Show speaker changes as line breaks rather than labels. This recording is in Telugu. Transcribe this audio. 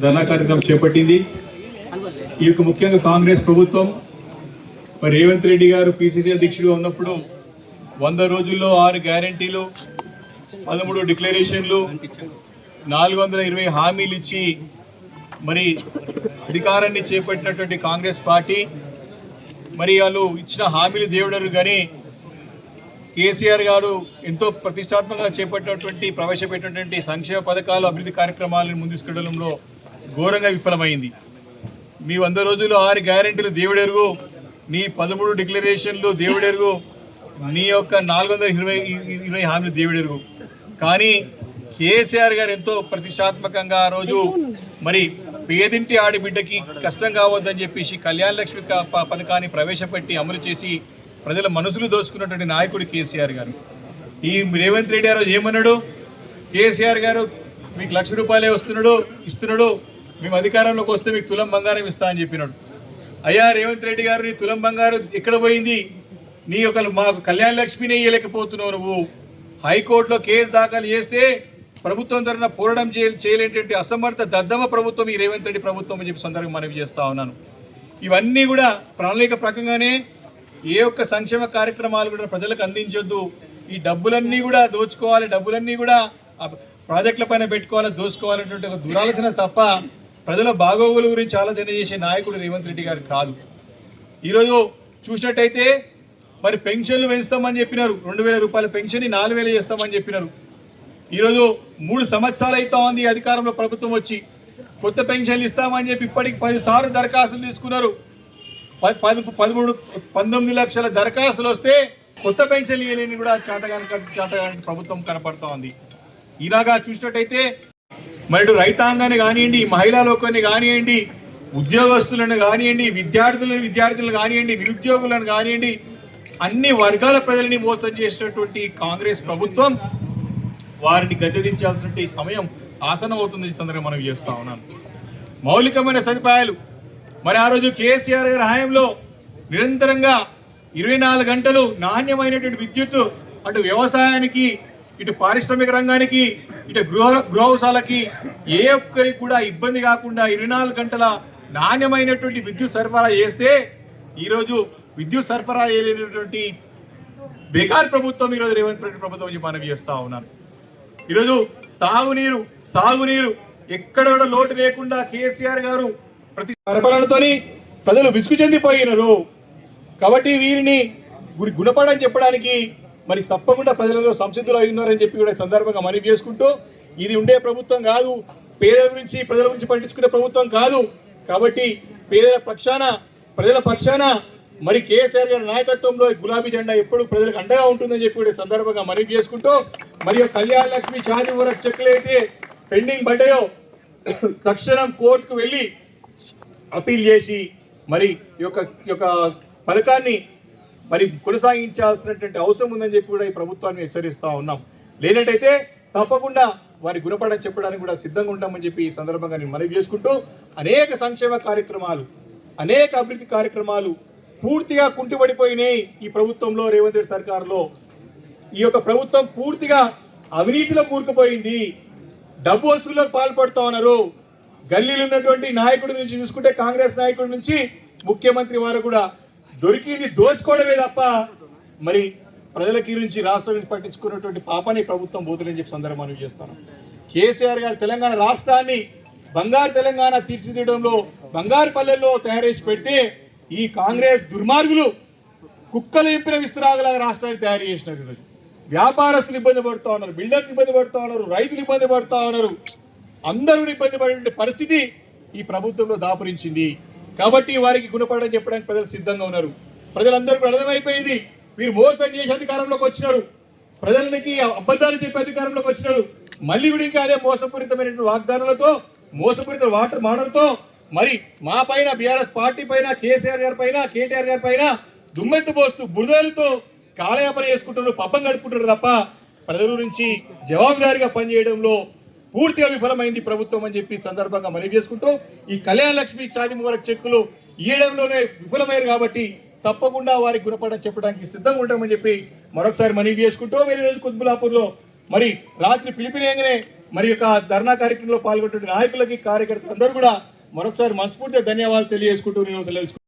ధర్నా కార్యక్రమం చేపట్టింది. ఈ యొక్క ముఖ్యంగా కాంగ్రెస్ ప్రభుత్వం మరి రేవంత్ రెడ్డి గారు పిసిసి అధ్యక్షుడిగా ఉన్నప్పుడు 100 రోజుల్లో 6 గ్యారంటీలు, 13 డిక్లరేషన్లు, 420 హామీలు ఇచ్చి మరి అధికారాన్ని చేపట్టినటువంటి కాంగ్రెస్ పార్టీ మరి వాళ్ళు ఇచ్చిన హామీలు దేవుడరు కానీ కేసీఆర్ గారు ఎంతో ప్రతిష్టాత్మకంగా చేపట్టినటువంటి ప్రవేశపెట్టినటువంటి సంక్షేమ పథకాలు, అభివృద్ధి కార్యక్రమాలను ముందుకెళ్లడంలో ఘోరంగా విఫలమైంది. మీ 100 రోజుల్లో 6 గ్యారెంటీలు దేవుడెరుగు, నీ 13 డిక్లరేషన్లు దేవుడెరుగు, నీ యొక్క 420 హామీలు దేవుడెరుగు. కానీ కేసీఆర్ గారు ఎంతో ప్రతిష్టాత్మకంగా ఆ రోజు మరి పేదింటి ఆడబిడ్డకి కష్టం కావద్దని చెప్పేసి కళ్యాణ లక్ష్మి పథకాన్ని ప్రవేశపెట్టి అమలు చేసి ప్రజల మనసులు దోచుకున్నటువంటి నాయకుడు కేసీఆర్ గారు. ఈ రేవంత్ రెడ్డి గారు ఏమన్నాడు? కేసీఆర్ గారు మీకు ₹1,00,000 ఇస్తున్నాడు, మేము అధికారంలోకి వస్తే మీకు తులం బంగారం ఇస్తా అని చెప్పినాడు. అయ్యా రేవంత్ రెడ్డి గారు, నీ తులం బంగారం ఎక్కడ పోయింది? నీ యొక్క మాకు కళ్యాణ లక్ష్మిని ఇవ్వలేకపోతున్నావు. నువ్వు హైకోర్టులో కేసు దాఖలు చేస్తే ప్రభుత్వం తరఫున పోరాటం చేయలేటువంటి అసమర్థ దద్దమ్మ ప్రభుత్వం ఈ రేవంత్ రెడ్డి ప్రభుత్వం అని చెప్పి సందర్భంగా మనవి చేస్తూ ఉన్నాను. ఇవన్నీ కూడా ప్రణాళిక ప్రకంగానే ఏ ఒక్క సంక్షేమ కార్యక్రమాలు కూడా ప్రజలకు అందించొద్దు, ఈ డబ్బులన్నీ కూడా దోచుకోవాలి, డబ్బులన్నీ కూడా ప్రాజెక్టుల పైన పెట్టుకోవాలి, దోచుకోవాలనేటువంటి ఒక దురాలోచన తప్ప ప్రజల బాగోగుల గురించి ఆలోచన చేసే నాయకుడు రేవంత్ రెడ్డి గారు కాదు. ఈరోజు చూసినట్టయితే మరి పెన్షన్లు పెంచుతామని చెప్పినారు, ₹2,000 పెన్షన్ 4,000 చేస్తామని చెప్పినారు. ఈరోజు 3 సంవత్సరాలు అవుతా ఉంది అధికారంలో ప్రభుత్వం వచ్చి. కొత్త పెన్షన్లు ఇస్తామని చెప్పి ఇప్పటికి 10 సార్లు దరఖాస్తులు తీసుకున్నారు. 19 లక్షల దరఖాస్తులు వస్తే కొత్త పెన్షన్లు ఇవ్వలేని కూడా చేతగాని ప్రభుత్వం కనపడుతూ ఉంది. ఇలాగా చూసినట్టయితే మరి రైతాంగాన్ని కానివ్వండి, మహిళా లోకాన్ని కానివ్వండి, ఉద్యోగస్తులను కానివ్వండి, విద్యార్థులను కానివ్వండి, నిరుద్యోగులను కానివ్వండి, అన్ని వర్గాల ప్రజలని మోసం చేసినటువంటి కాంగ్రెస్ ప్రభుత్వం వారిని గద్దెదించాల్సిన సమయం ఆసనం అవుతుంది సందర్భంగా మనం చేస్తూ ఉన్నాను. మౌలికమైన సదుపాయాలు మరి ఆ రోజు కేసీఆర్ గారి హయాంలో నిరంతరంగా 24 గంటలు నాణ్యమైనటువంటి విద్యుత్తు అటు వ్యవసాయానికి, ఇటు పారిశ్రామిక రంగానికి, ఇటు గృహశాలకి ఏ ఒక్కరికి కూడా ఇబ్బంది కాకుండా 24 గంటల నాణ్యమైనటువంటి విద్యుత్ సరఫరా చేస్తే ఈరోజు విద్యుత్ సరఫరా చేయలేనటువంటి బేకార్ ప్రభుత్వం ఈరోజు రేవంత్ రెడ్డి ప్రభుత్వం అని మనవి చేస్తూ ఉన్నాను. ఈరోజు తాగునీరు, సాగునీరు ఎక్కడ కూడా లోటు లేకుండా కేసీఆర్ గారు ప్రతి పరిపాలనతోని ప్రజలు విసుగు చెందిపోయినారు. కాబట్టి వీరిని గుణపడని చెప్పడానికి మరి తప్పకుండా ప్రజలలో సంసిద్ధులు ఉన్నారని చెప్పి కూడా సందర్భంగా మనవి చేసుకుంటూ, ఇది ఉండే ప్రభుత్వం కాదు, పేదల గురించి ప్రజల గురించి పట్టించుకునే ప్రభుత్వం కాదు. కాబట్టి పేదల పక్షాన, ప్రజల పక్షాన మరి కేసీఆర్ గారి నాయకత్వంలో గులాబీ జెండా ఎప్పుడు ప్రజలకు అండగా ఉంటుందని చెప్పి కూడా సందర్భంగా మనవి చేసుకుంటూ, మరియు కళ్యాణ లక్ష్మి ఛార్జీ వరకు చెక్కులు అయితే పెండింగ్ పడ్డాయో తక్షణం కోర్టుకు వెళ్ళి అపీల్ చేసి మరి ఈ యొక్క పథకాన్ని మరి కొనసాగించాల్సినటువంటి అవసరం ఉందని చెప్పి కూడా ఈ ప్రభుత్వాన్ని హెచ్చరిస్తూ ఉన్నాం. లేనట్టయితే తప్పకుండా వారి గుణపడని చెప్పడానికి కూడా సిద్ధంగా ఉంటామని చెప్పి ఈ సందర్భంగా నేను మనవి చేసుకుంటూ, అనేక సంక్షేమ కార్యక్రమాలు, అనేక అభివృద్ధి కార్యక్రమాలు పూర్తిగా కుంటిపడిపోయినాయి ఈ ప్రభుత్వంలో. రేవంత్ రెడ్డి సర్కారులో ఈ యొక్క ప్రభుత్వం పూర్తిగా అవినీతిలో కూరుకుపోయింది, డబ్బు వసూలులకు పాల్పడుతూ ఉన్నారు. గల్లీలు ఉన్నటువంటి నాయకుడి నుంచి చూసుకుంటే కాంగ్రెస్ నాయకుడి నుంచి ముఖ్యమంత్రి వారు కూడా దొరికింది దోచుకోవడమే తప్ప మరి ప్రజలకి నుంచి రాష్ట్రం నుంచి పట్టించుకున్నటువంటి పాపని ప్రభుత్వం పోతుందని చెప్పి సందర్భాన్ని చేస్తాను. కేసీఆర్ గారు తెలంగాణ రాష్ట్రాన్ని బంగారు తెలంగాణ తీర్చిదిద్దడంలో బంగారు పల్లెల్లో తయారు చేసి పెడితే ఈ కాంగ్రెస్ దుర్మార్గులు కుక్కలు ఇంపిన విస్తరాగలాగా రాష్ట్రాన్ని తయారు చేసినారు. ఈరోజు వ్యాపారస్తులు ఇబ్బంది పడుతూ ఉన్నారు, బిల్డర్లు ఇబ్బంది పడుతూ ఉన్నారు, రైతులు ఇబ్బంది పడుతూ ఉన్నారు. అందరూ ఇబ్బంది పడే పరిస్థితి ఈ ప్రభుత్వంలో దాపురించింది. కాబట్టి వారికి గుణపడడం చెప్పడానికి ప్రజలు సిద్ధంగా ఉన్నారు. ప్రజలందరూ అర్థమైపోయింది, వీరు మోసం చేసి అధికారంలోకి వచ్చినారు, ప్రజలకి అబద్ధాలు చెప్పి అధికారంలోకి వచ్చినారు. మళ్ళీ కూడా ఇంకా అదే మోసపూరితమైనటువంటి వాగ్దానాలతో, మోసపూరిత వాటర్ మాటలతో మరి మా పైన, బీఆర్ఎస్ పార్టీ పైన, కేసీఆర్ గారి పైన, కేటీఆర్ గారి పైన దుమ్మెత్తు పోస్తూ బురదలతో కాలయాపన చేసుకుంటున్నారు, పబ్బం గడుపుకుంటారు తప్ప ప్రజల నుంచి జవాబుదారీగా పనిచేయడంలో పూర్తిగా విఫలమైంది ప్రభుత్వం అని చెప్పి సందర్భంగా మనవి చేసుకుంటూ, ఈ కళ్యాణ లక్ష్మి ఛార్జీ వరకు చెక్కులు ఇవ్వడంలోనే విఫలమయ్యారు కాబట్టి తప్పకుండా వారికి గుణపడడం చెప్పడానికి సిద్ధంగా ఉంటామని చెప్పి మరొకసారి మనవి చేసుకుంటూ, మీరు ఈరోజు కుత్బుల్లాపూర్లో మరి రాత్రి పిలిపినేగానే మరి యొక్క ధర్నా కార్యక్రమంలో పాల్గొంటున్న నాయకులకి కార్యకర్తలు అందరూ కూడా మరొకసారి మనస్ఫూర్తిగా ధన్యవాదాలు తెలియజేసుకుంటూ నేను సెలవు